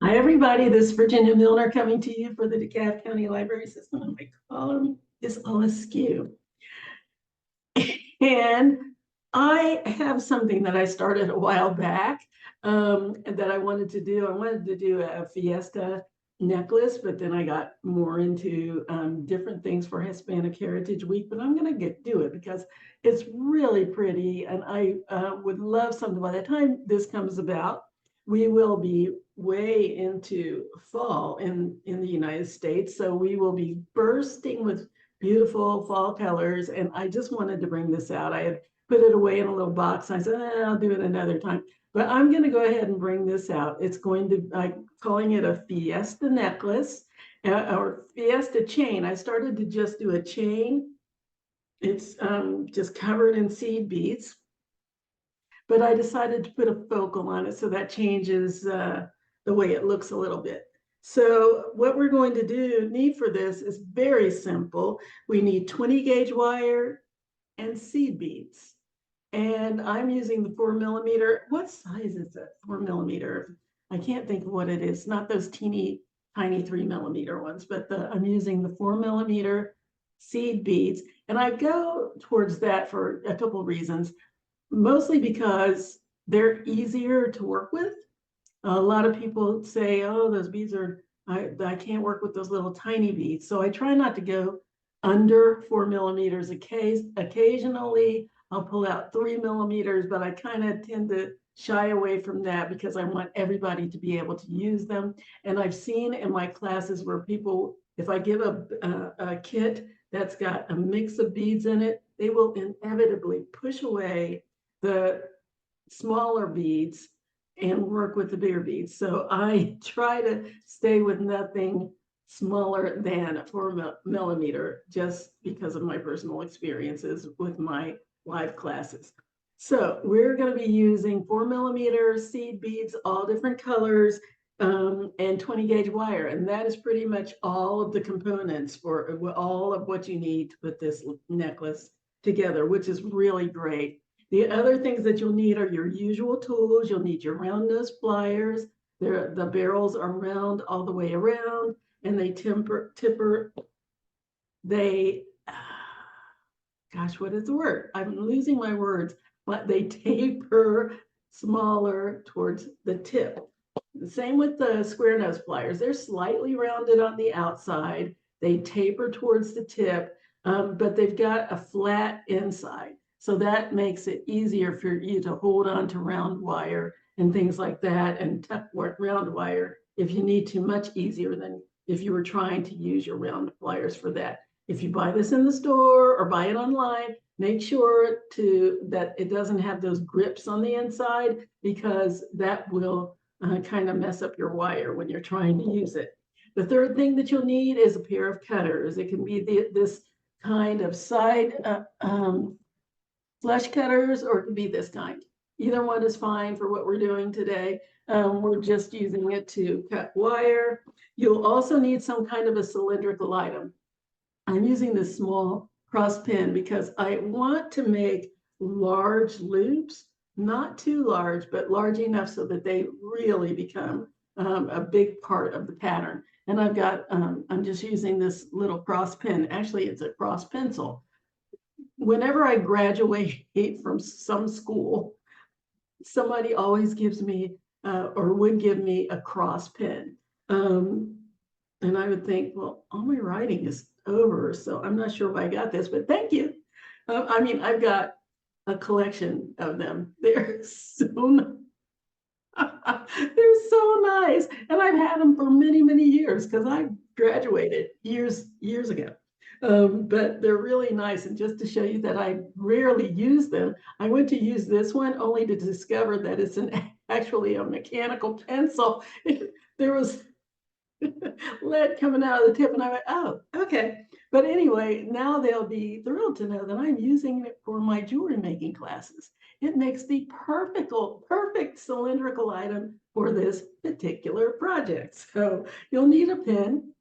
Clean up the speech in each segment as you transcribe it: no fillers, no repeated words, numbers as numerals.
Hi, everybody. This is Virginia Milner coming to you for the DeKalb County Library System. And my column is all askew. And I have something that I started a while back that I wanted to do. I wanted to do a fiesta necklace, but then I got more into different things for Hispanic Heritage Week. But I'm going to do it because it's really pretty. And I would love something by the time this comes about. We will be way into fall in the United States. So we will be bursting with beautiful fall colors. And I just wanted to bring this out. I had put it away in a little box. I said, I'll do it another time. But I'm going to go ahead and bring this out. It's going to, I'm calling it a fiesta necklace or fiesta chain. I started to just do a chain. It's just covered in seed beads. But I decided to put a focal on it so that changes the way it looks a little bit. So what we're going to need for this is very simple. We need 20 gauge wire and seed beads. And I'm using the 4mm. What size is it? 4mm. I can't think of what it is. Not those teeny tiny 3mm ones, but I'm using the 4mm seed beads. And I go towards that for a couple of reasons, mostly because they're easier to work with. A lot of people say, oh, those beads are, I can't work with those little tiny beads. So I try not to go under 4mm. Occasionally, I'll pull out 3mm, but I kind of tend to shy away from that because I want everybody to be able to use them. And I've seen in my classes where people, if I give a kit that's got a mix of beads in it, they will inevitably push away the smaller beads and work with the bigger beads. So I try to stay with nothing smaller than 4mm just because of my personal experiences with my live classes. So we're going to be using 4mm seed beads, all different colors, and 20 gauge wire. And that is pretty much all of the components for all of what you need to put this necklace together, which is really great. The other things that you'll need are your usual tools. You'll need your round nose pliers. The barrels are round all the way around, and they, gosh, what is the word? I'm losing my words, but they taper smaller towards the tip. The same with the square nose pliers. They're slightly rounded on the outside. They taper towards the tip, but they've got a flat inside. So that makes it easier for you to hold on to round wire and things like that, and tuck round wire if you need to, much easier than if you were trying to use your round pliers for that. If you buy this in the store or buy it online, make sure that it doesn't have those grips on the inside, because that will kind of mess up your wire when you're trying to use it. The third thing that you'll need is a pair of cutters. It can be this kind of side flush cutters, or it can be this kind. Either one is fine for what we're doing today. We're just using it to cut wire. You'll also need some kind of a cylindrical item. I'm using this small cross pin because I want to make large loops, not too large, but large enough so that they really become a big part of the pattern. And I'm just using this little cross pin. Actually, it's a cross pencil. Whenever I graduate from some school, somebody always gives me or would give me a cross pin. And I would think, well, all my writing is over, so I'm not sure why I got this, but thank you. I mean, I've got a collection of them. They're so they're so nice, and I've had them for many, many years because I graduated years ago. But they're really nice. And just to show you that I rarely use them, I went to use this one only to discover that it's actually a mechanical pencil. There was lead coming out of the tip, and I went, oh, okay. But anyway, now they'll be thrilled to know that I'm using it for my jewelry making classes. It makes the perfect cylindrical item for this particular project. So you'll need a pen.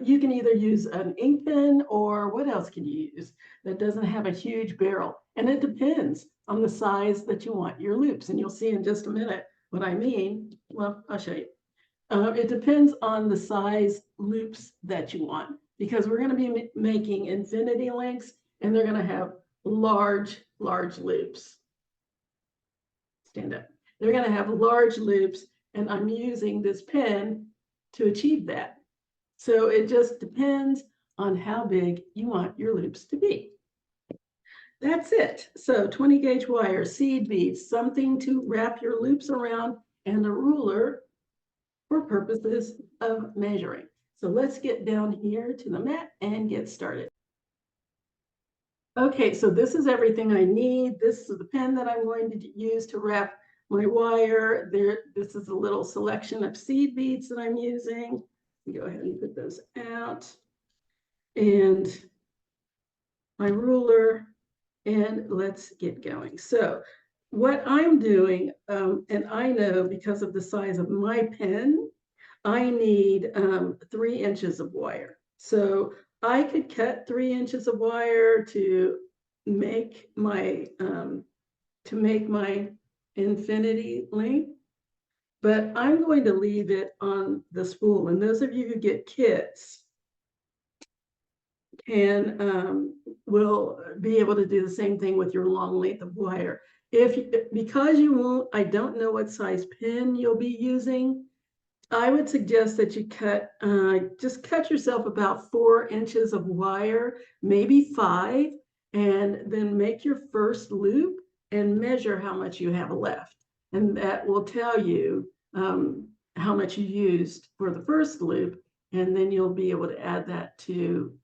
You can either use an ink pen, or what else can you use that doesn't have a huge barrel? And it depends on the size that you want your loops. And you'll see in just a minute What I mean, well, I'll show you. It depends on the size loops that you want, because we're going to be making infinity links, and they're going to have large loops. Stand up. They're going to have large loops, and I'm using this pen to achieve that. So it just depends on how big you want your loops to be. That's it. So 20 gauge wire, seed beads, something to wrap your loops around, and a ruler for purposes of measuring. So let's get down here to the mat and get started. Okay, so this is everything I need. This is the pen that I'm going to use to wrap my wire. This is a little selection of seed beads that I'm using. Go ahead and put those out. And my ruler, and let's get going. So what I'm doing, and I know because of the size of my pen, I need 3 inches of wire. So I could cut 3 inches of wire to make my infinity link, but I'm going to leave it on the spool. And those of you who get kits will be able to do the same thing with your long length of wire. Because you won't, I don't know what size pin you'll be using. I would suggest that you just cut yourself about 4 inches of wire, maybe 5, and then make your first loop and measure how much you have left. And that will tell you how much you used for the first loop, and then you'll be able to add that to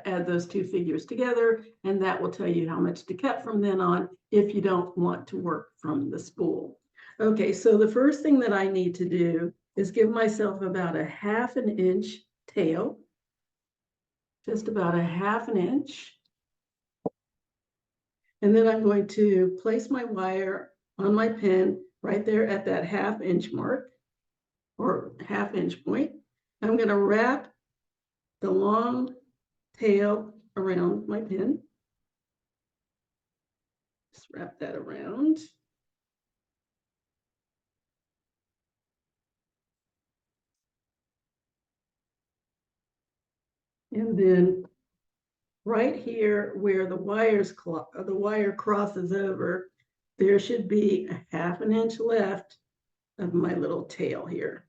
add those two figures together, and that will tell you how much to cut from then on if you don't want to work from the spool. Okay, so the first thing that I need to do is give myself about a 1/2 inch tail, just about a 1/2 inch. And then I'm going to place my wire on my pen right there at that 1/2 inch mark, or 1/2 inch point. I'm going to wrap the long tail around my pen. Just wrap that around. And then right here where the wire crosses over, there should be a 1/2 inch left of my little tail here.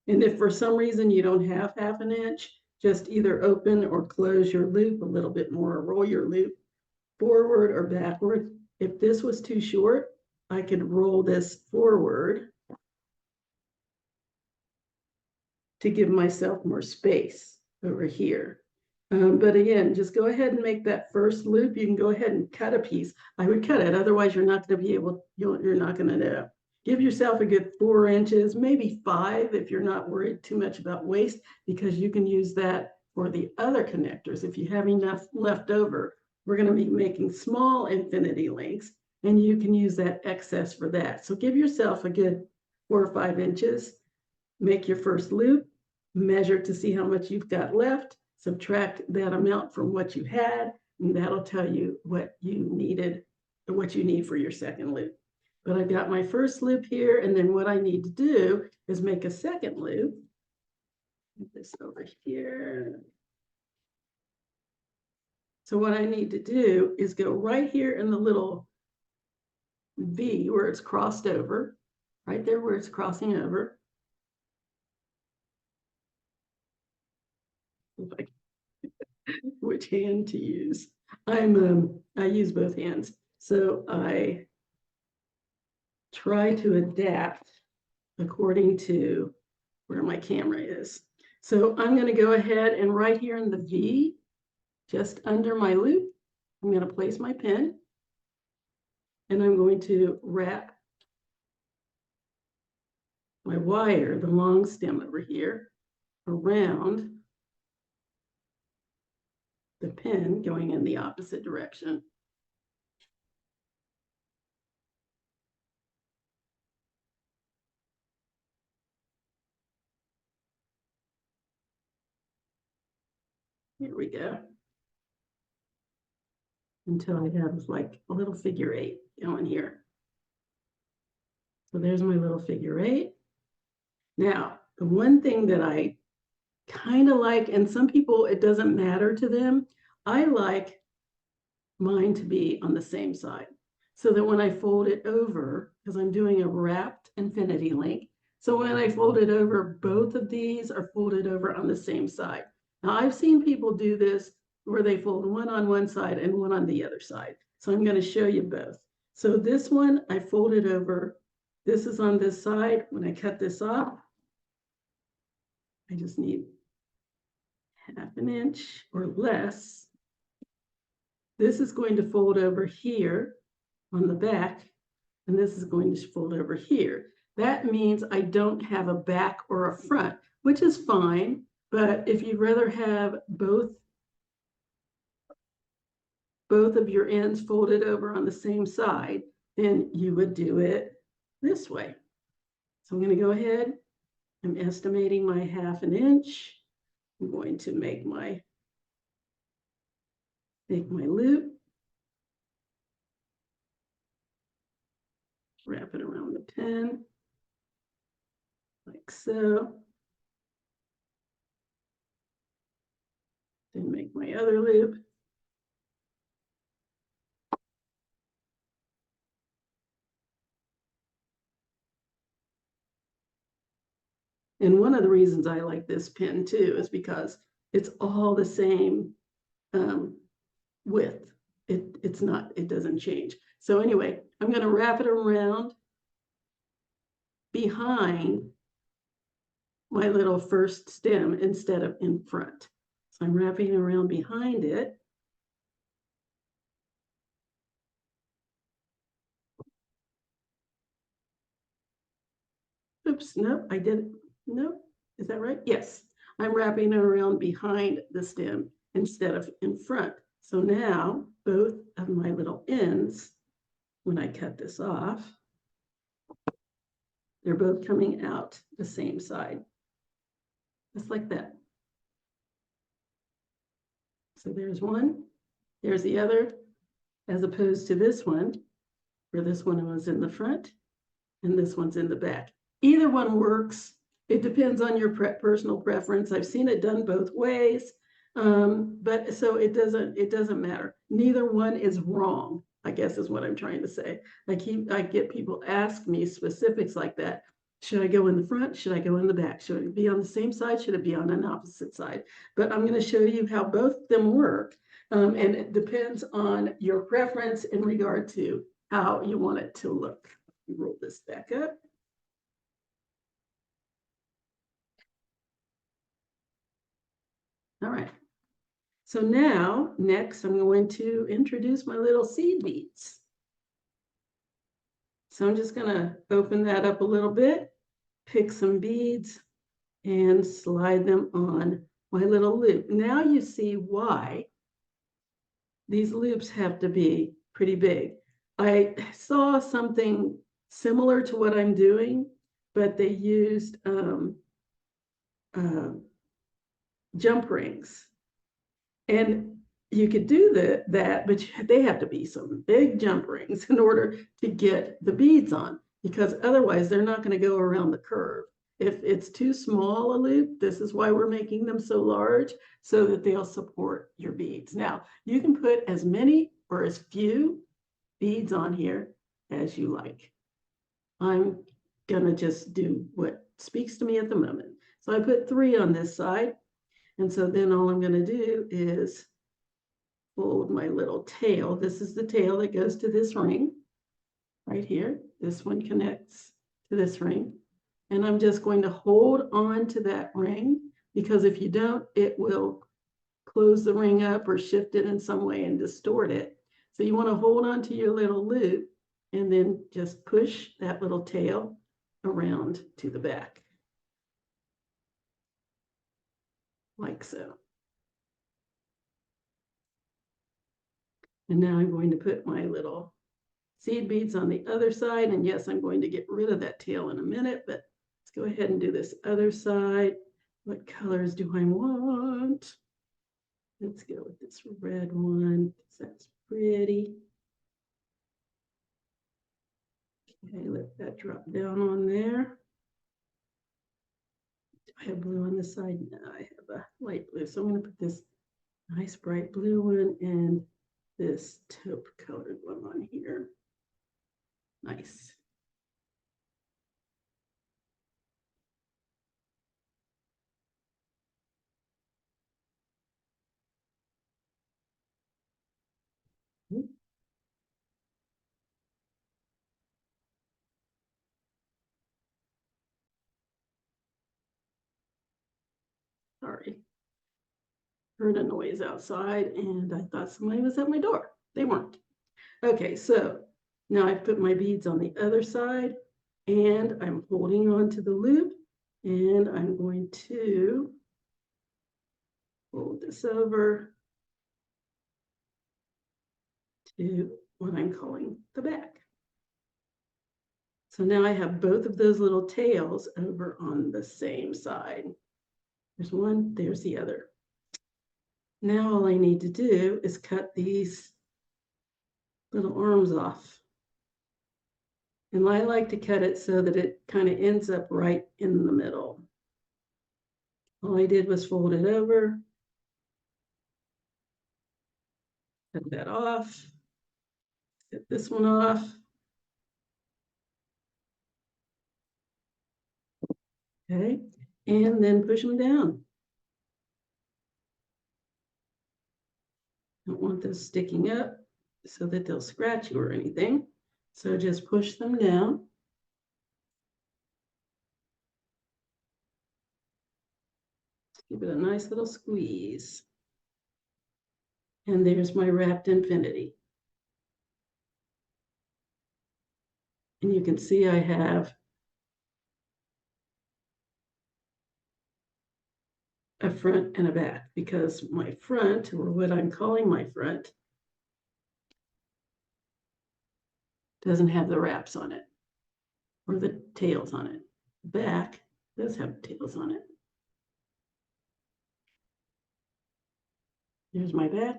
And if for some reason you don't have 1/2 inch, just either open or close your loop a little bit more, or roll your loop forward or backward. If this was too short, I could roll this forward to give myself more space over here. But again, just go ahead and make that first loop. You can go ahead and cut a piece. I would cut it, otherwise you're not going to be able, you're not going to know. Give yourself a good 4 inches, maybe 5 if you're not worried too much about waste, because you can use that for the other connectors. If you have enough left over, we're going to be making small infinity links, and you can use that excess for that. So give yourself a good 4 or 5 inches, make your first loop, measure to see how much you've got left, subtract that amount from what you had, and that'll tell you what you needed, or what you need for your second loop. But I've got my first loop here, and then what I need to do is make a second loop. Put this over here. So what I need to do is go right here in the little V where it's crossed over, right there where it's crossing over. Which hand to use? I use both hands, so I try to adapt according to where my camera is. So I'm going to go ahead and right here in the V, just under my loop, I'm going to place my pen, and I'm going to wrap my wire, the long stem over here, around the pen going in the opposite direction. Here we go. Until I have like a little figure 8 going here. So there's my little figure 8. Now, the one thing that I kind of like, and some people, it doesn't matter to them, I like mine to be on the same side. So that when I fold it over, because I'm doing a wrapped infinity link, so when I fold it over, both of these are folded over on the same side. Now I've seen people do this where they fold one on one side and one on the other side. So I'm going to show you both. So this one I folded over. This is on this side. When I cut this off, I just need half an inch or less. This is going to fold over here on the back, and this is going to fold over here. That means I don't have a back or a front, which is fine. But if you'd rather have both of your ends folded over on the same side, then you would do it this way. So I'm going to go ahead. I'm estimating my half an inch. I'm going to make my loop. Wrap it around the pin, like so. Then make my other loop. And one of the reasons I like this pin too is because it's all the same width. It doesn't change. So anyway, I'm going to wrap it around behind my little first stem instead of in front. So I'm wrapping around behind it. Oops, no, I did it. No, is that right? Yes, I'm wrapping it around behind the stem instead of in front. So now both of my little ends, when I cut this off, they're both coming out the same side, just like that. So there's one, there's the other, as opposed to this one, where this one was in the front and this one's in the back. Either one works. It depends on your personal preference. I've seen it done both ways, but so it doesn't matter. Neither one is wrong, I guess is what I'm trying to say. I get people ask me specifics like that. Should I go in the front? Should I go in the back? Should it be on the same side? Should it be on an opposite side? But I'm going to show you how both of them work. And it depends on your preference in regard to how you want it to look. Roll this back up. All right. So now, next, I'm going to introduce my little seed beads. So I'm just going to open that up a little bit, pick some beads, and slide them on my little loop. Now you see why these loops have to be pretty big. I saw something similar to what I'm doing, but they used jump rings. And you could do that, but they have to be some big jump rings in order to get the beads on, because otherwise they're not going to go around the curve. If it's too small a loop, this is why we're making them so large, so that they'll support your beads. Now, you can put as many or as few beads on here as you like. I'm going to just do what speaks to me at the moment. So I put 3 on this side. And so then all I'm going to do is fold my little tail. This is the tail that goes to this ring right here. This one connects to this ring. And I'm just going to hold on to that ring, because if you don't, it will close the ring up or shift it in some way and distort it. So you want to hold on to your little loop and then just push that little tail around to the back, like so. And now I'm going to put my little seed beads on the other side. And yes, I'm going to get rid of that tail in a minute, but let's go ahead and do this other side. What colors do I want? Let's go with this red one. That's pretty. Okay, let that drop down on there. I have blue on this side. No, I have a light blue. So I'm going to put this nice bright blue one and this taupe colored one on here. Nice. Sorry. Heard a noise outside and I thought somebody was at my door. They weren't. Okay, so now I've put my beads on the other side and I'm holding on to the loop and I'm going to fold this over to what I'm calling the back. So now I have both of those little tails over on the same side. There's one, there's the other. Now all I need to do is cut these little arms off. And I like to cut it so that it kind of ends up right in the middle. All I did was fold it over, cut that off, cut this one off. Okay, and then push them down. Don't want those sticking up so that they'll scratch you or anything. So just push them down. Give it a nice little squeeze. And there's my wrapped infinity. And you can see I have a front and a back because my front, or what I'm calling my front, doesn't have the wraps on it or the tails on it. Back does have tails on it. There's my back,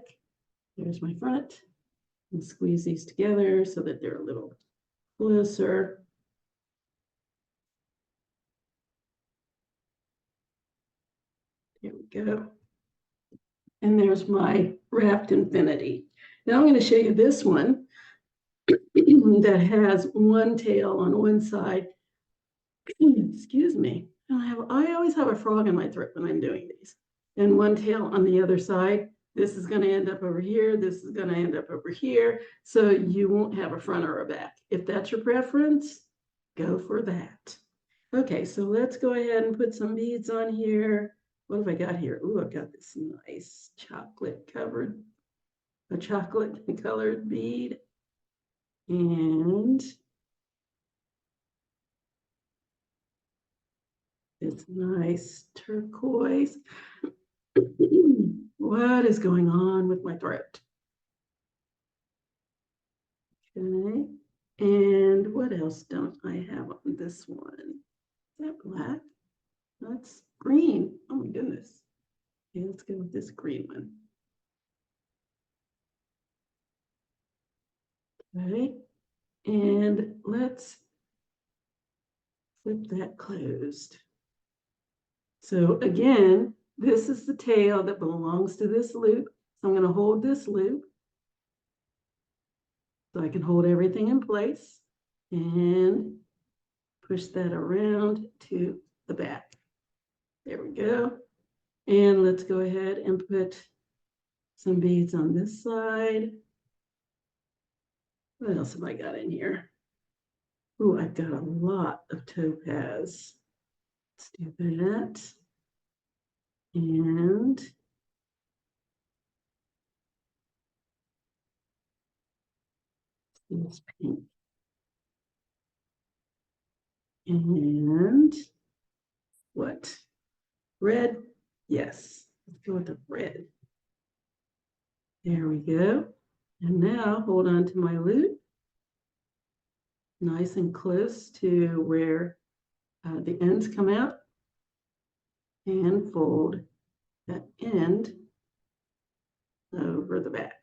there's my front. And squeeze these together so that they're a little closer. There we go. And there's my wrapped infinity. Now I'm going to show you this one that has one tail on one side. Excuse me. I always have a frog in my throat when I'm doing these. And one tail on the other side. This is going to end up over here. This is going to end up over here. So you won't have a front or a back. If that's your preference, go for that. Okay, so let's go ahead and put some beads on here. What have I got here? Oh, I've got this nice a chocolate colored bead. And this nice turquoise. What is going on with my throat? Okay, and what else don't I have on this one? Is that black? That's green. Oh my goodness. Okay, let's go with this green one. Okay, and let's flip that closed. So again, this is the tail that belongs to this loop. So I'm going to hold this loop so I can hold everything in place and push that around to the back. There we go. And let's go ahead and put some beads on this side. What else have I got in here? Oh, I've got a lot of topaz. Let's do that. And this pink. And what? Red? Yes. Let's go with the red. There we go. And now hold on to my loop. Nice and close to where the ends come out. And fold that end over the back.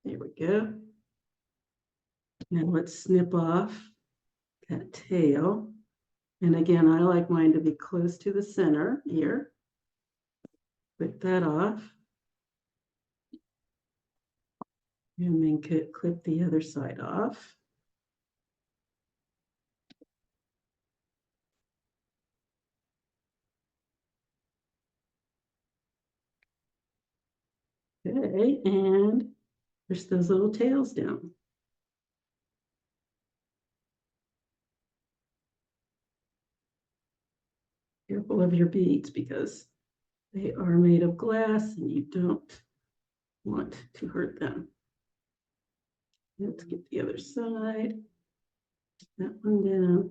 There we go. Now let's snip off that tail. And again, I like mine to be close to the center here. Clip that off. And then clip the other side off. Okay, and push those little tails down. Careful of your beads because they are made of glass and you don't want to hurt them. Let's get the other side. That one down.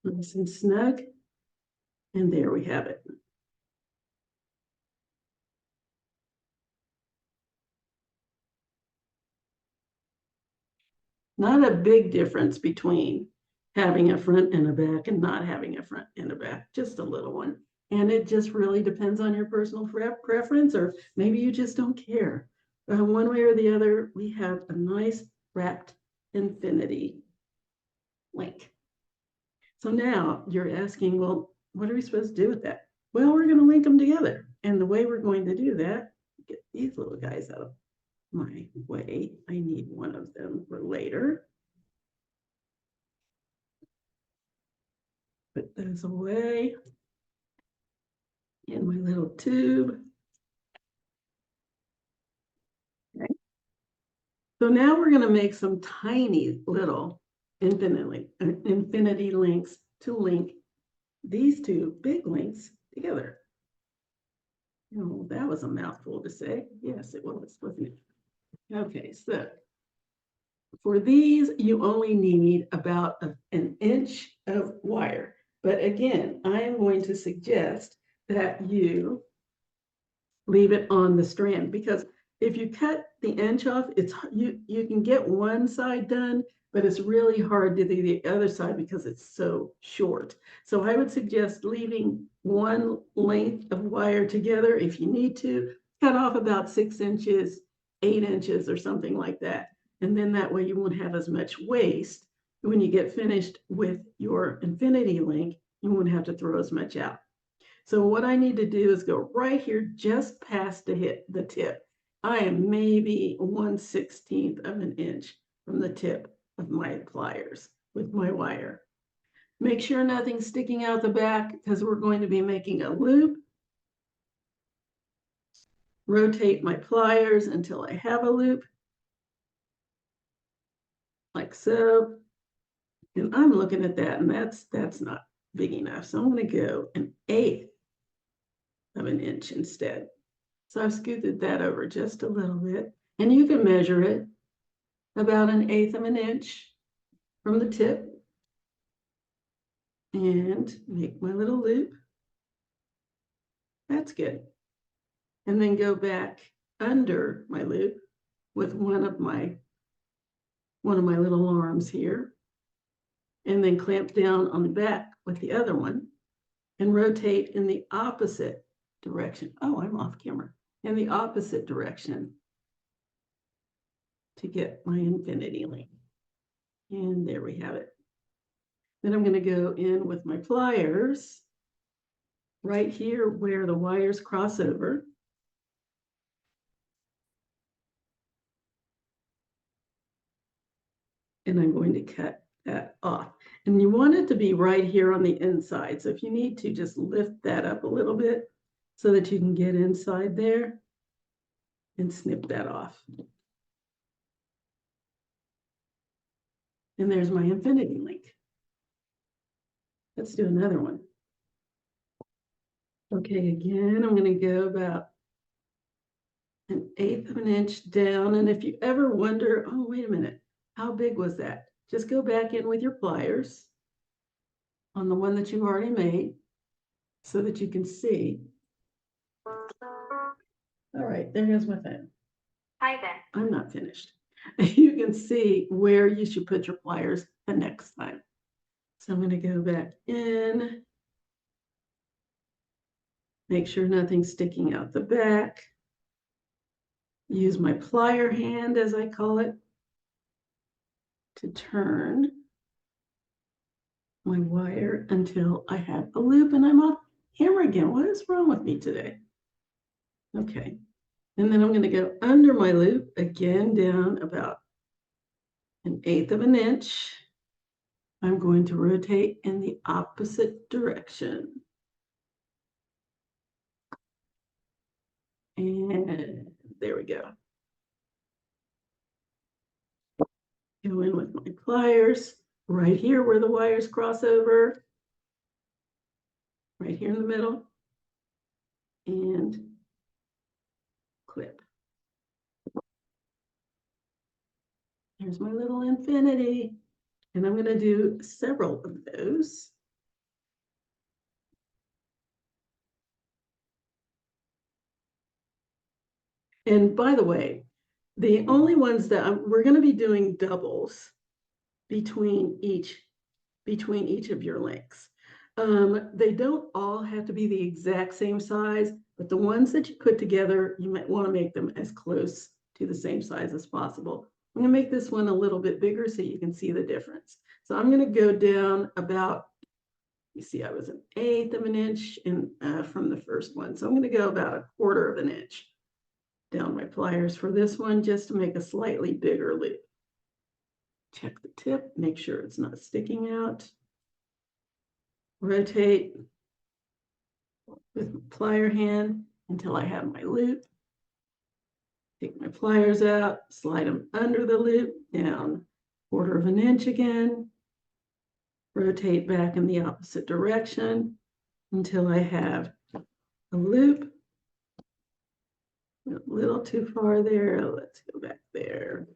Nice and snug. And there we have it. Not a big difference between having a front and a back and not having a front and a back, just a little one. And it just really depends on your personal preference, or maybe you just don't care. One way or the other, we have a nice wrapped infinity link. So now you're asking, well, what are we supposed to do with that? Well, we're going to link them together. And the way we're going to do that, get these little guys out of my way. I need one of them for later. Put those away in my little tube. Okay. So now we're going to make some tiny little infinity links to link these two big links together. Oh, that was a mouthful to say. Yes, it was, wasn't it? Okay, so for these, you only need about an inch of wire. But again, I am going to suggest that you leave it on the strand, because if you cut the inch off, it's you can get one side done, but it's really hard to do the other side because it's so short. So I would suggest leaving one length of wire together. If you need to, cut off about 6 inches, 8 inches or something like that. And then that way you won't have as much waste. When you get finished with your infinity link, you won't have to throw as much out. So what I need to do is go right here, just past the tip. I am maybe 1/16 of an inch from the tip of my pliers with my wire. Make sure nothing's sticking out the back because we're going to be making a loop. Rotate my pliers until I have a loop, like so. And I'm looking at that, and that's not big enough. So I'm going to go 1/8 of an inch instead. So I've scooted that over just a little bit, and you can measure it about 1/8 of an inch from the tip and make my little loop. That's good. And then go back under my loop with one of my little arms here, and then clamp down on the back with the other one and rotate in the opposite direction. Oh, I'm off camera. In the opposite direction to get my infinity link. And there we have it. Then I'm going to go in with my pliers right here where the wires cross over. And I'm going to cut that off. And you want it to be right here on the inside. So if you need to, just lift that up a little bit so that you can get inside there and snip that off. And there's my infinity link. Let's do another one. Okay, again, I'm going to go about 1/8 of an inch down. And if you ever wonder, oh, wait a minute, how big was that? Just go back in with your pliers on the one that you've already made so that you can see. All right, there goes my phone. Hi there. I'm not finished. You can see where you should put your pliers the next time. So I'm going to go back in, make sure nothing's sticking out the back. Use my plier hand, as I call it. to turn my wire until I have a loop and I'm off camera again. What is wrong with me today? Okay. And then I'm going to go under my loop again, down about 1/8 of an inch. I'm going to rotate in the opposite direction. And there we go. Go in with my pliers right here where the wires cross over, right here in the middle, and clip. There's my little infinity. And I'm going to do several of those. And by the way, the only ones that we're going to be doing doubles between each of your links. They don't all have to be the exact same size, but the ones that you put together, you might want to make them as close to the same size as possible. I'm going to make this one a little bit bigger so you can see the difference. So I'm going to go down about, you see, I was 1/8 of an inch from the first one. So I'm going to go about 1/4 of an inch down my pliers for this one, just to make a slightly bigger loop. Check the tip, make sure it's not sticking out. Rotate with my plier hand until I have my loop. Take my pliers out, slide them under the loop, down 1/4 of an inch again. Rotate back in the opposite direction until I have a loop. A little too far there. Let's go back there.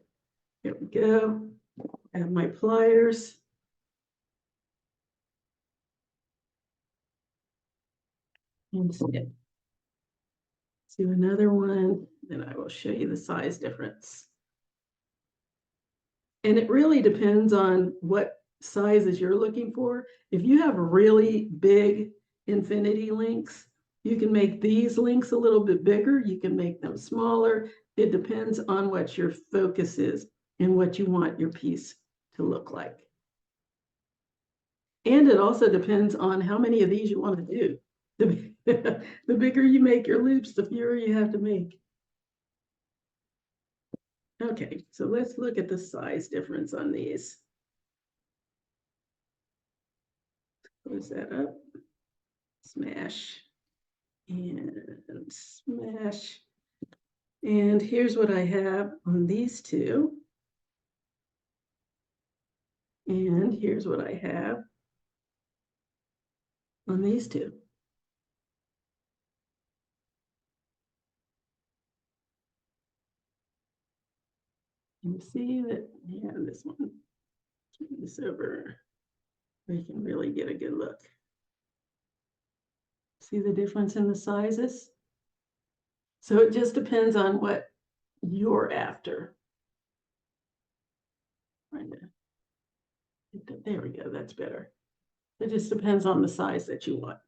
There we go. Add my pliers. And snip. Do another one, then I will show you the size difference. And it really depends on what sizes you're looking for. If you have really big infinity links, you can make these links a little bit bigger. You can make them smaller. It depends on what your focus is and what you want your piece to look like. And it also depends on how many of these you want to do. The bigger you make your loops, the fewer you have to make. Okay, so let's look at the size difference on these. Close that up, smash, and smash. And here's what I have on these two. And here's what I have on these two. You see that, yeah, this one, turn this over, where you can really get a good look. See the difference in the sizes? So it just depends on what you're after. There we go, that's better. It just depends on the size that you want.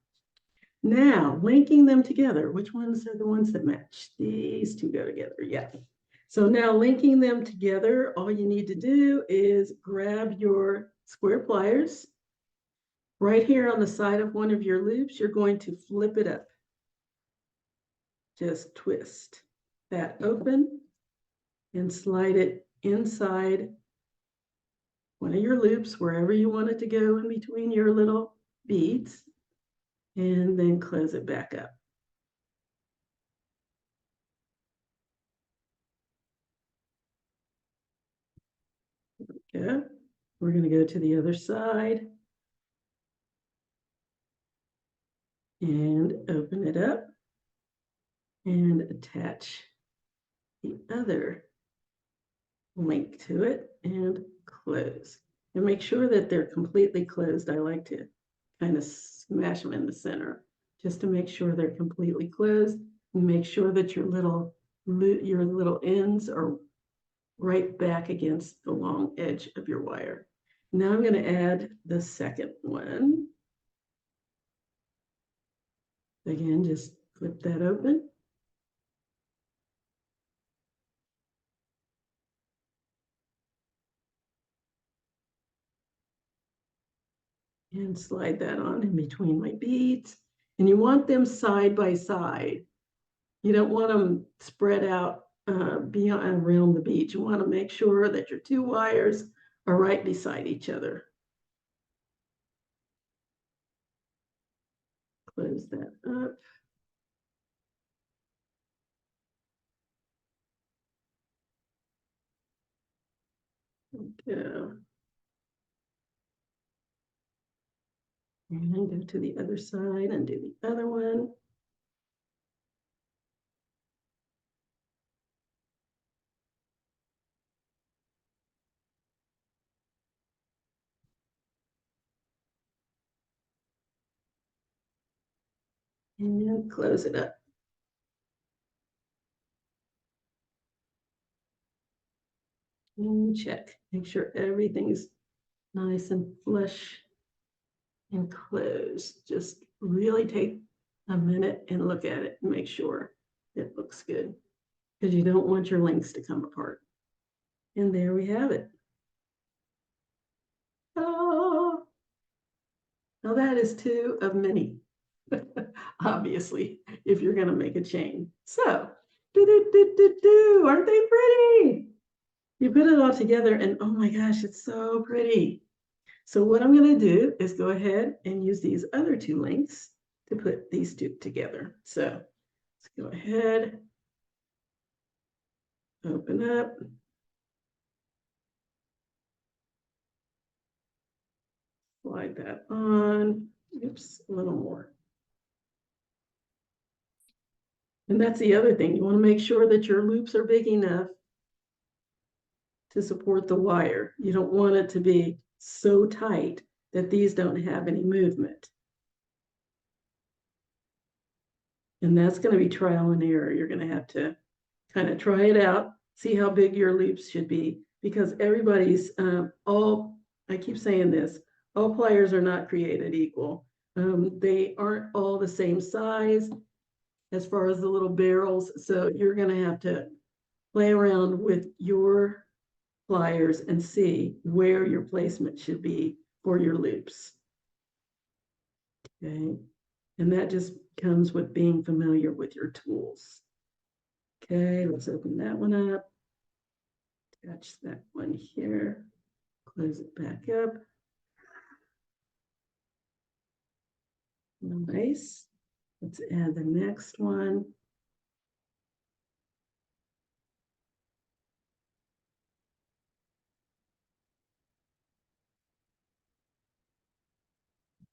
Now, linking them together, which ones are the ones that match? These two go together, yeah. So now linking them together, all you need to do is grab your square pliers. Right here on the side of one of your loops, you're going to flip it up. Just twist that open and slide it inside one of your loops, wherever you want it to go in between your little beads, and then close it back up. Okay, we're going to go to the other side and open it up and attach the other link to it and close. And make sure that they're completely closed. I like to kind of smash them in the center just to make sure they're completely closed, and make sure that your little ends are right back against the long edge of your wire. Now I'm going to add the second one. Again, just flip that open. And slide that on in between my beads. And you want them side by side. You don't want them spread out beyond around the bead. You want to make sure that your two wires are right beside each other. Close that up. Go. And then go to the other side and do the other one. And close it up. And check. Make sure everything's nice and flush and closed. Just really take a minute and look at it and make sure it looks good, because you don't want your links to come apart. And there we have it. Oh, now that is two of many, obviously, if you're going to make a chain. So, aren't they pretty? You put it all together and oh my gosh, it's so pretty. So what I'm going to do is go ahead and use these other two links to put these two together. So let's go ahead, open up. Slide that on. Oops, a little more. And that's the other thing. You want to make sure that your loops are big enough to support the wire. You don't want it to be so tight that these don't have any movement. And that's going to be trial and error. You're going to have to kind of try it out, see how big your loops should be, because everybody's I keep saying this, all pliers are not created equal. They aren't all the same size as far as the little barrels. So you're going to have to play around with your pliers and see where your placement should be for your loops. Okay. And that just comes with being familiar with your tools. Okay, let's open that one up. Attach that one here. Close it back up. Nice. Let's add the next one.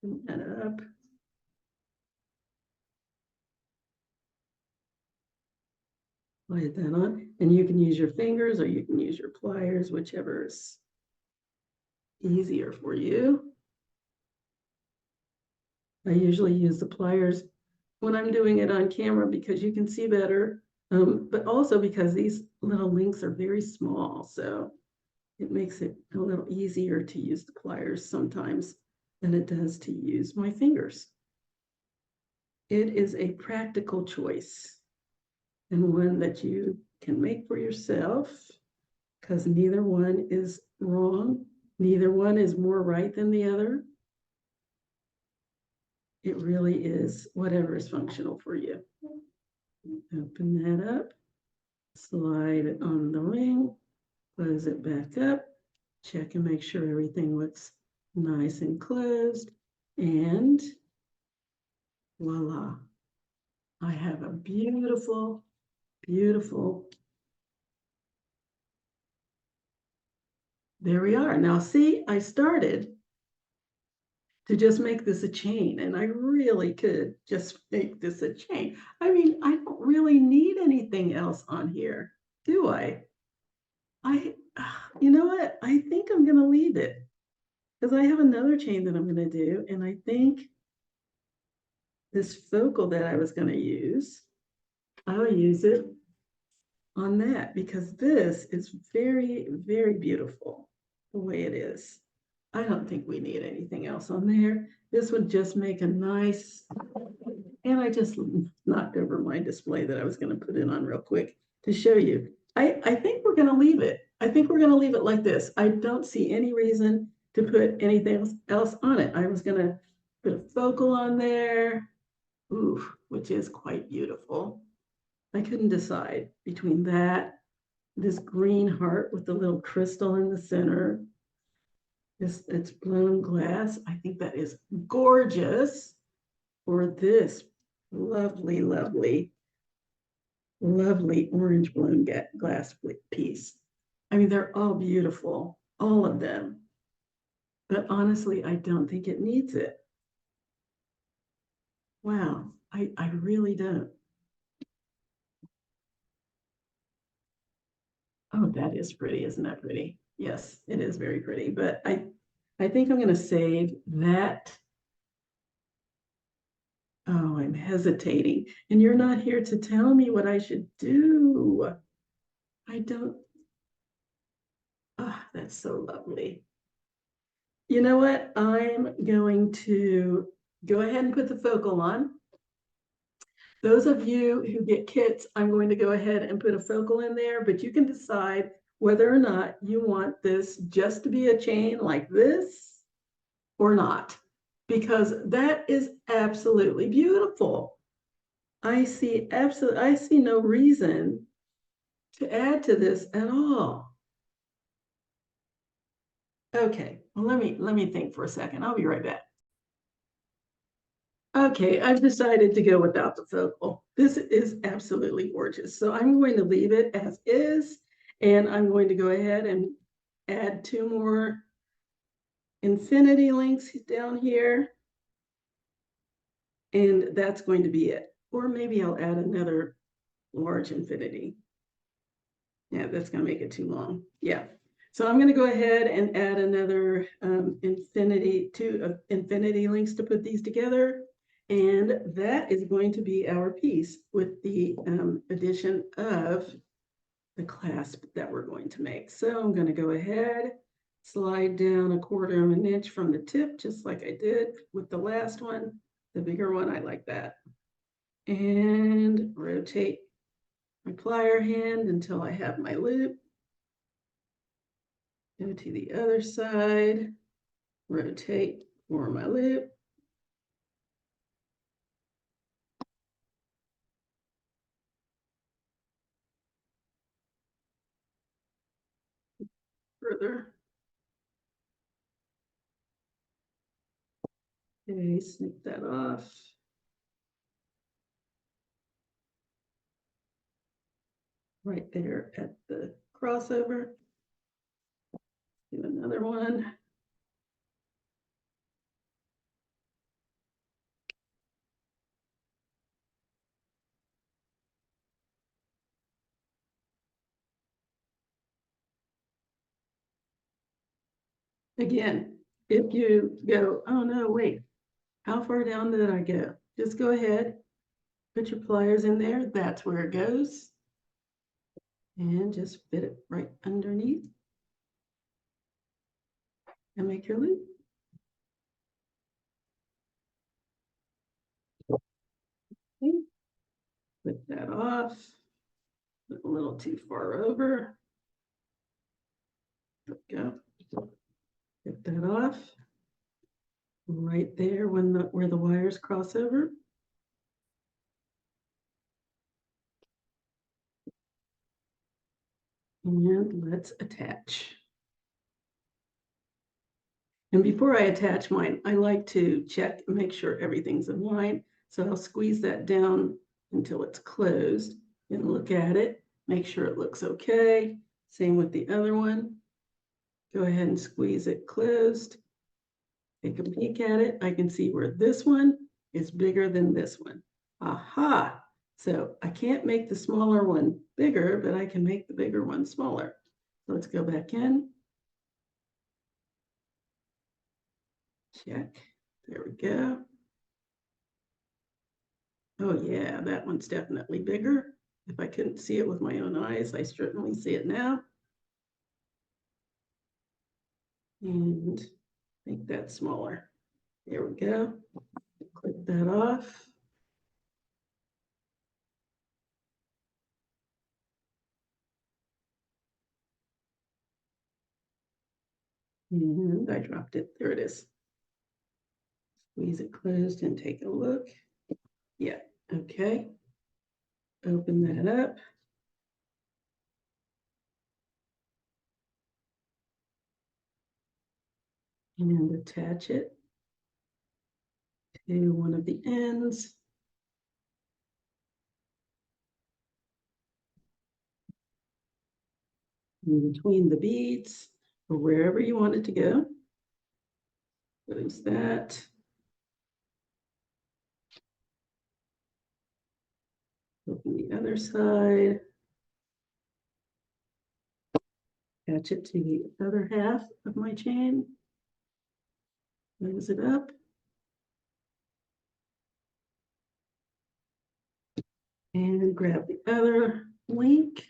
Open that up. Slide that on. And you can use your fingers or you can use your pliers, whichever is easier for you. I usually use the pliers when I'm doing it on camera because you can see better, but also because these little links are very small. So it makes it a little easier to use the pliers sometimes than it does to use my fingers. It is a practical choice and one that you can make for yourself, because neither one is wrong. Neither one is more right than the other. It really is whatever is functional for you. Open that up, slide it on the ring, close it back up, check and make sure everything looks nice and closed, and voila. I have a beautiful, beautiful. There we are. Now see, I started to just make this a chain, and I really could just make this a chain. I mean, I don't really need anything else on here, do I? You know what? I think I'm going to leave it because I have another chain that I'm going to do, and I think this focal that I was going to use, I'll use it on that because this is very, very beautiful the way it is. I don't think we need anything else on there. This would just make a nice, and I just knocked over my display that I was going to put it on real quick to show you. I think we're going to leave it. I think we're going to leave it like this. I don't see any reason to put anything else on it. I was gonna put a focal on there, oof, which is quite beautiful. I couldn't decide between that, this green heart with the little crystal in the center. It's blown glass. I think that is gorgeous. Or this lovely, lovely, lovely orange blown glass piece. I mean, they're all beautiful, all of them. But honestly, I don't think it needs it. Wow, I really don't. Oh, that is pretty, isn't that pretty? Yes, it is very pretty, but I think I'm gonna save that. Oh, I'm hesitating, and you're not here to tell me what I should do. I don't, ah, that's so lovely. You know what? I'm going to go ahead and put the focal on. Those of you who get kits, I'm going to go ahead and put a focal in there, but you can decide whether or not you want this just to be a chain like this or not, because that is absolutely beautiful. I see no reason to add to this at all. Okay, well, let me think for a second. I'll be right back. Okay, I've decided to go without the focal. This is absolutely gorgeous. So I'm going to leave it as is, and I'm going to go ahead and add 2 more infinity links down here. And that's going to be it. Or maybe I'll add another large infinity. Yeah, that's going to make it too long. Yeah. So I'm going to go ahead and add another two infinity links to put these together. And that is going to be our piece with the addition of the clasp that we're going to make. So I'm going to go ahead, slide down 1/4 of an inch from the tip, just like I did with the last one. The bigger one, I like that. And rotate my plier hand until I have my loop. Go to the other side, rotate for my loop. Further. Okay, snip that off. Right there at the crossover. Do another one. Again, if you go, oh no, wait, how far down did I go? Just go ahead, put your pliers in there. That's where it goes. And just fit it right underneath and make your loop. Okay. Put that off. A little too far over. There we go. Get that off. Right there where the wires cross over. And let's attach. And before I attach mine, I like to check and make sure everything's in line. So I'll squeeze that down until it's closed and look at it, make sure it looks okay. Same with the other one. Go ahead and squeeze it closed. Take a peek at it. I can see where this one is bigger than this one. Aha! So I can't make the smaller one bigger, but I can make the bigger one smaller. So let's go back in. Check. There we go. Oh yeah, that one's definitely bigger. If I couldn't see it with my own eyes, I certainly see it now. And make that smaller. There we go. Click that off. And I dropped it. There it is. Squeeze it closed and take a look. Yeah, okay. Open that up. And attach it to one of the ends. In between the beads, or wherever you want it to go. Close that. Open the other side. Attach it to the other half of my chain. Close it up. And grab the other link.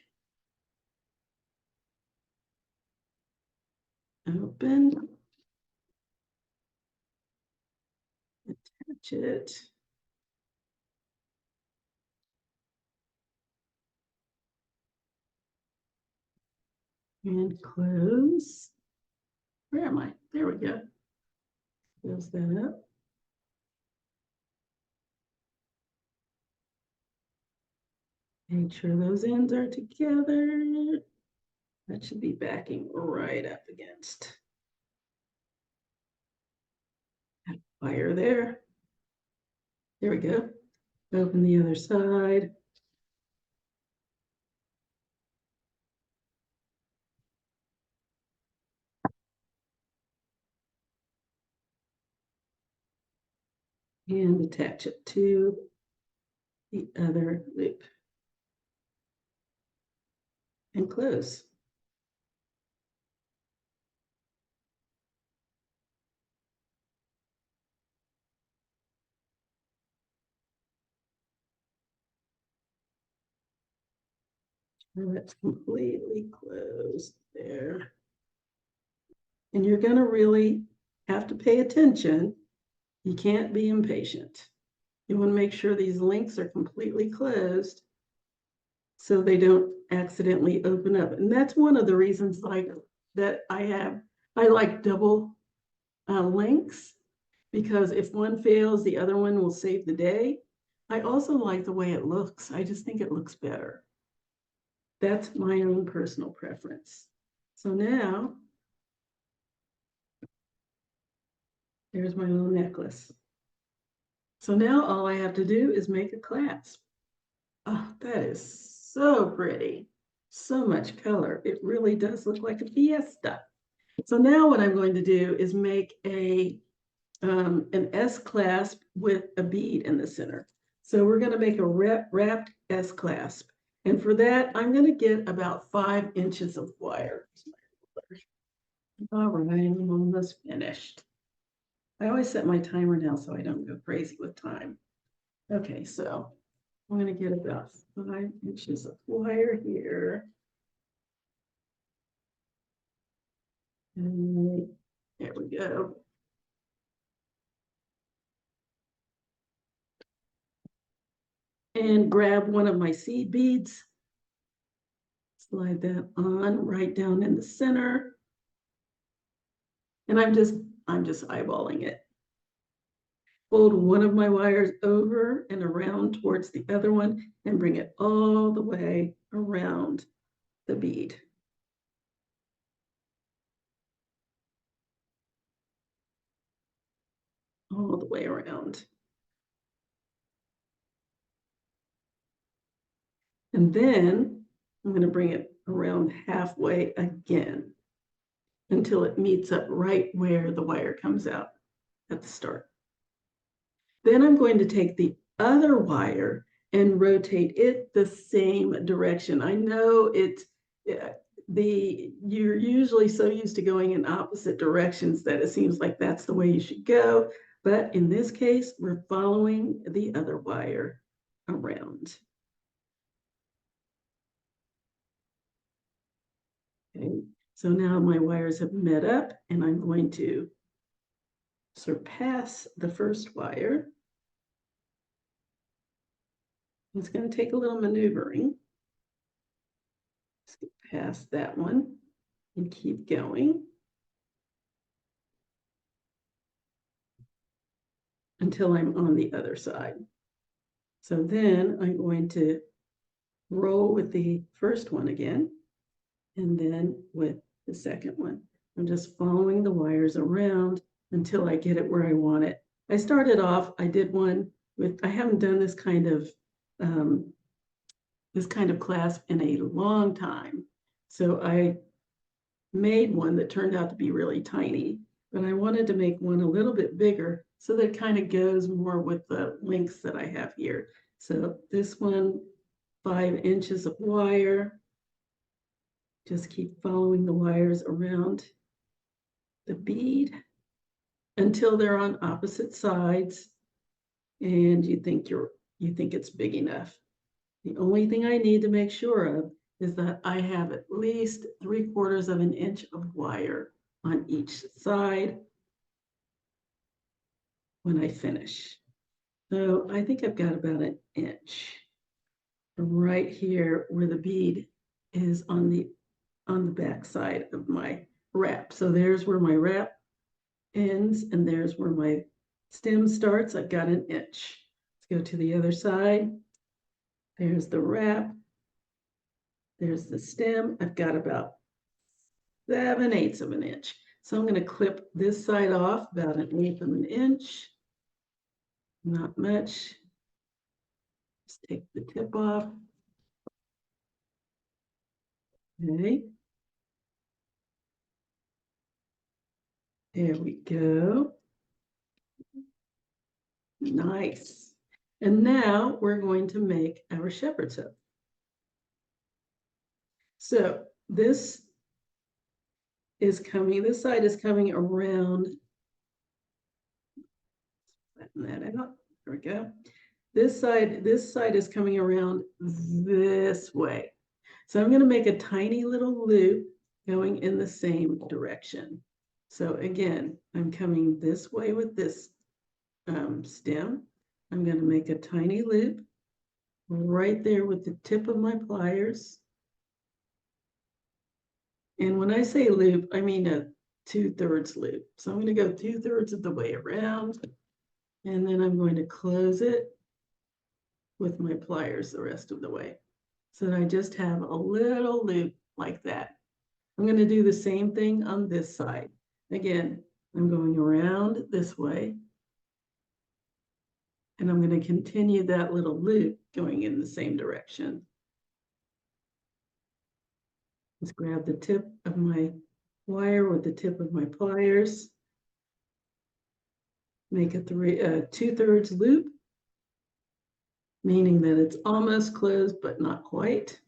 Open. Attach it. And close. Where am I? There we go. Close that up. Make sure those ends are together. That should be backing right up against that wire there. There we go. Open the other side. And attach it to the other loop. And close. And that's completely closed there. And you're going to really have to pay attention. You can't be impatient. You want to make sure these links are completely closed so they don't accidentally open up. And that's one of the reasons that I like double links, because if one fails, the other one will save the day. I also like the way it looks. I just think it looks better. That's my own personal preference. So now, there's my little necklace. So now all I have to do is make a clasp. Oh, that is so pretty. So much color. It really does look like a fiesta. So now what I'm going to do is make an s-clasp with a bead in the center. So we're going to make a wrapped s-clasp. And for that, I'm going to get about 5 inches of wire. All right, I'm almost finished. I always set my timer now so I don't go crazy with time. Okay, so I'm going to get about 5 inches of wire here. And there we go. And grab one of my seed beads. Slide that on right down in the center. And I'm just eyeballing it. Fold one of my wires over and around towards the other one and bring it all the way around the bead. All the way around. And then I'm going to bring it around halfway again until it meets up right where the wire comes out at the start. Then I'm going to take the other wire and rotate it the same direction. I know you're usually so used to going in opposite directions that it seems like that's the way you should go. But in this case, we're following the other wire around. Okay, so now my wires have met up and I'm going to surpass the first wire. It's going to take a little maneuvering. Let's get past that one and keep going. until I'm on the other side. So then I'm going to roll with the first one again, and then with the second one. I'm just following the wires around until I get it where I want it. I started off, I did one with, I haven't done this kind of clasp in a long time. So I made one that turned out to be really tiny, but I wanted to make one a little bit bigger so that it kind of goes more with the lengths that I have here. So this one, 5 inches of wire. Just keep following the wires around the bead until they're on opposite sides and you think it's big enough. The only thing I need to make sure of is that I have at least 3/4 of an inch of wire on each side when I finish. So I think I've got about an inch right here where the bead is on the back side of my wrap. So there's where my wrap ends and there's where my stem starts. I've got an inch. Let's go to the other side. There's the wrap. There's the stem. I've got about 7/8 of an inch. So I'm going to clip this side off about 1/8 of an inch. Not much. Just take the tip off. Okay. There we go. Nice. And now we're going to make our shepherd's hook. So this side is coming around. Flatten that out. There we go. This side is coming around this way. So I'm going to make a tiny little loop going in the same direction. So again, I'm coming this way with this stem. I'm going to make a tiny loop right there with the tip of my pliers. And when I say loop, I mean a 2/3 loop. So I'm going to go 2/3 of the way around, and then I'm going to close it with my pliers the rest of the way. So that I just have a little loop like that. I'm going to do the same thing on this side. Again, I'm going around this way, and I'm going to continue that little loop going in the same direction. Let's grab the tip of my wire with the tip of my pliers. Make a 2/3 loop, meaning that it's almost closed, but not quite.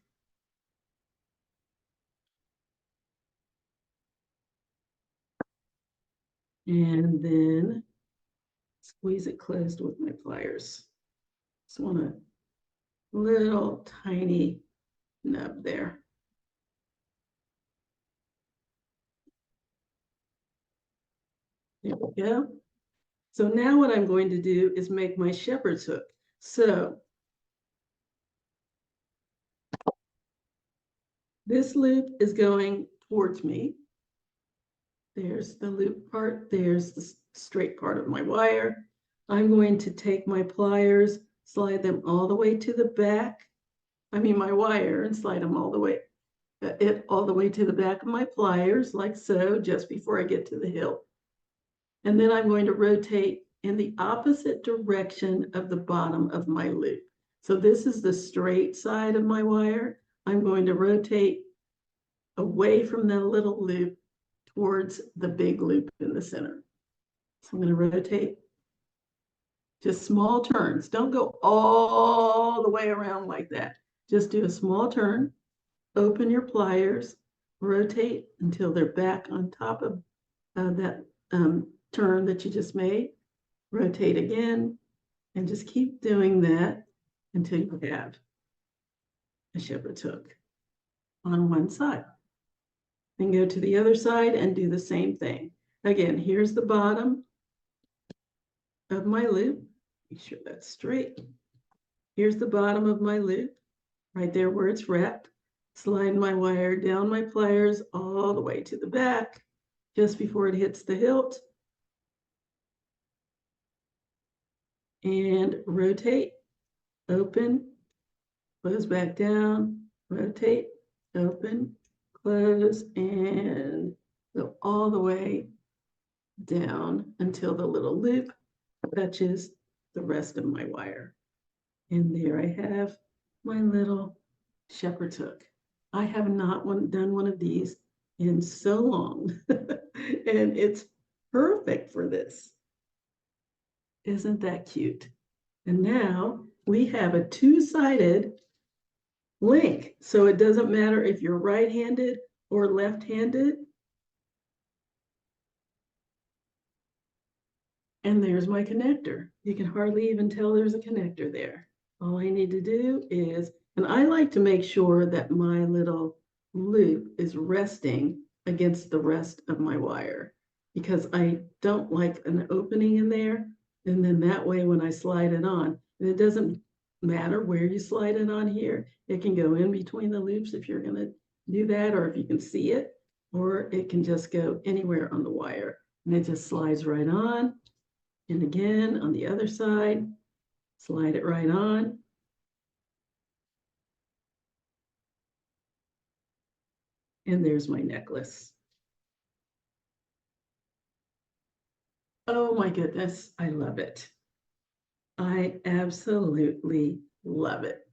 And then squeeze it closed with my pliers. Just want a little tiny nub there. There we go. So now what I'm going to do is make my shepherd's hook. So this loop is going towards me. There's the loop part. There's the straight part of my wire. I'm going to take my pliers, slide them all the way to the back. I mean my wire, and slide them all the way to the back of my pliers, like so, just before I get to the hilt. And then I'm going to rotate in the opposite direction of the bottom of my loop. So this is the straight side of my wire. I'm going to rotate away from the little loop towards the big loop in the center. So I'm going to rotate, just small turns. Don't go all the way around like that. Just do a small turn, open your pliers, rotate until they're back on top of that turn that you just made. Rotate again, and just keep doing that until you have a shepherd's hook on one side. Then go to the other side and do the same thing. Again, here's the bottom of my loop. Make sure that's straight. Here's the bottom of my loop, right there where it's wrapped. Slide my wire down my pliers all the way to the back, just before it hits the hilt. and rotate, open, close back down, rotate, open, close, and go all the way down until the little loop touches the rest of my wire. And there I have my little shepherd's hook. I have not done one of these in so long, and it's perfect for this. Isn't that cute? And now we have a two-sided link. So it doesn't matter if you're right-handed or left-handed. And there's my connector. You can hardly even tell there's a connector there. All I need to do is, and I like to make sure that my little loop is resting against the rest of my wire because I don't like an opening in there. And then that way, when I slide it on, and it doesn't matter where you slide it on here, it can go in between the loops if you're going to do that, or if you can see it, or it can just go anywhere on the wire. And it just slides right on. And again, on the other side, slide it right on. And there's my necklace. Oh my goodness, I love it. I absolutely love it.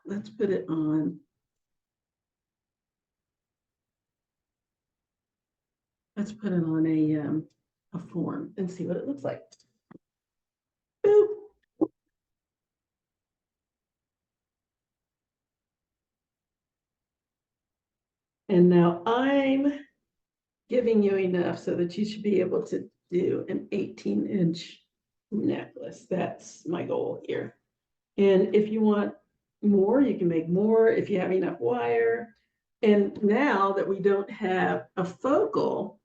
Let's put it on. Let's put it on a form and see what it looks like. Boop. And now I'm giving you enough so that you should be able to do an 18-inch necklace. That's my goal here. And if you want more, you can make more if you have enough wire. And now that we don't have a focal,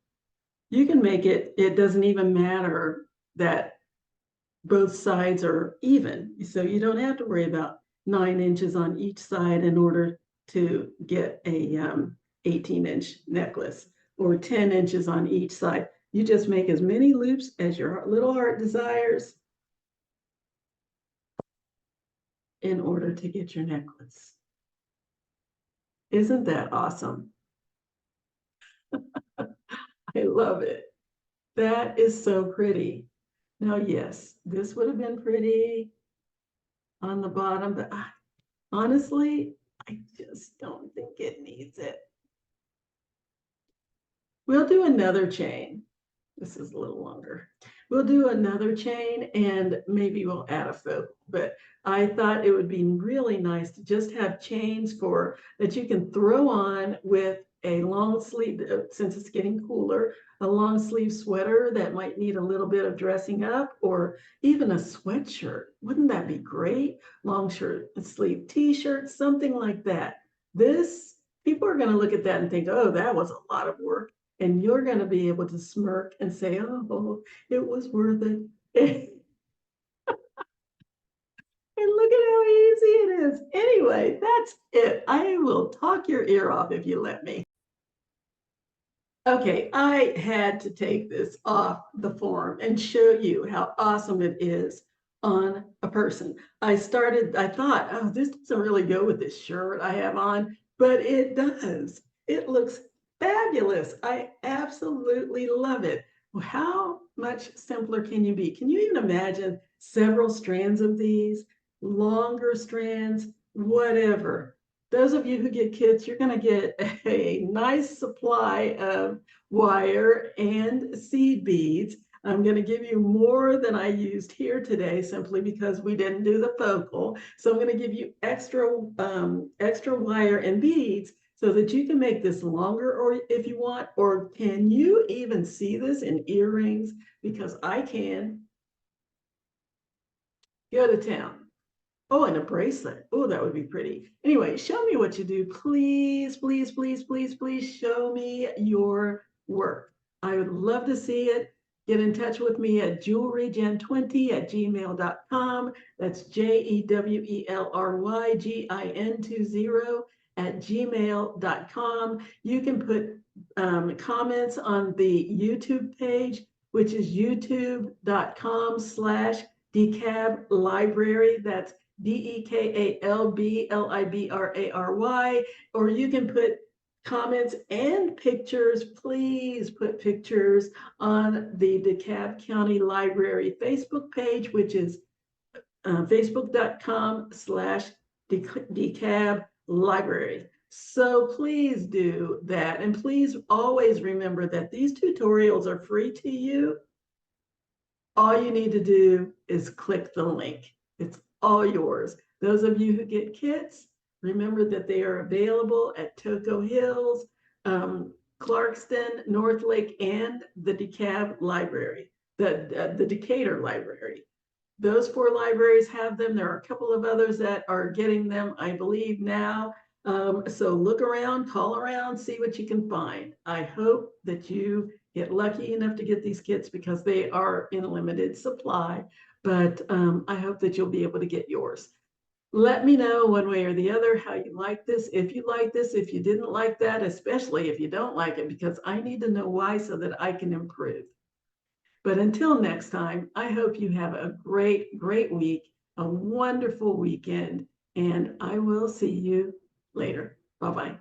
you can make it, it doesn't even matter that both sides are even. So you don't have to worry about 9 inches on each side in order to get a 18-inch necklace, or 10 inches on each side. You just make as many loops as your little heart desires in order to get your necklace. Isn't that awesome? I love it. That is so pretty. Now, yes, this would have been pretty on the bottom, but honestly, I just don't think it needs it. We'll do another chain. This is a little longer. We'll do another chain and maybe we'll add a focal, but I thought it would be really nice to just have chains for that you can throw on with a long sleeve, since it's getting cooler, a long sleeve sweater that might need a little bit of dressing up, or even a sweatshirt. Wouldn't that be great? Long shirt, sleeve t-shirt, something like that. This, people are going to look at that and think, oh, that was a lot of work. And you're going to be able to smirk and say, oh, it was worth it. And look at how easy it is. Anyway, that's it. I will talk your ear off if you let me. Okay, I had to take this off the form and show you how awesome it is on a person. I thought, oh, this doesn't really go with this shirt I have on, but it does. It looks fabulous. I absolutely love it. How much simpler can you be? Can you even imagine several strands of these, longer strands, whatever? Those of you who get kids, you're going to get a nice supply of wire and seed beads. I'm going to give you more than I used here today simply because we didn't do the focal. So I'm going to give you extra wire and beads so that you can make this longer, or if you want, or can you even see this in earrings? Because I can. Go to town. Oh, and a bracelet. Oh, that would be pretty. Anyway, show me what you do. Please, please, please, please, please show me your work. I would love to see it. Get in touch with me at jewelrygen20@gmail.com. That's JEWELRYGIN20@gmail.com. You can put comments on the YouTube page. which is youtube.com/DeKalb library. That's DeKalblibrary. Or you can put comments and pictures. Please put pictures on the DeKalb County Library Facebook page, which is facebook.com/DeKalb library. So please do that. And please always remember that these tutorials are free to you. All you need to do is click the link. It's all yours. Those of you who get kits, remember that they are available at Toco Hills, Clarkston, Northlake, and the DeKalb Library, the Decatur Library. Those 4 libraries have them. There are a couple of others that are getting them, I believe, now. So look around, call around, see what you can find. I hope that you get lucky enough to get these kits because they are in limited supply, but I hope that you'll be able to get yours. Let me know one way or the other how you like this, if you like this, if you didn't like that, especially if you don't like it, because I need to know why so that I can improve. But until next time, I hope you have a great, great week, a wonderful weekend, and I will see you later. Bye-bye.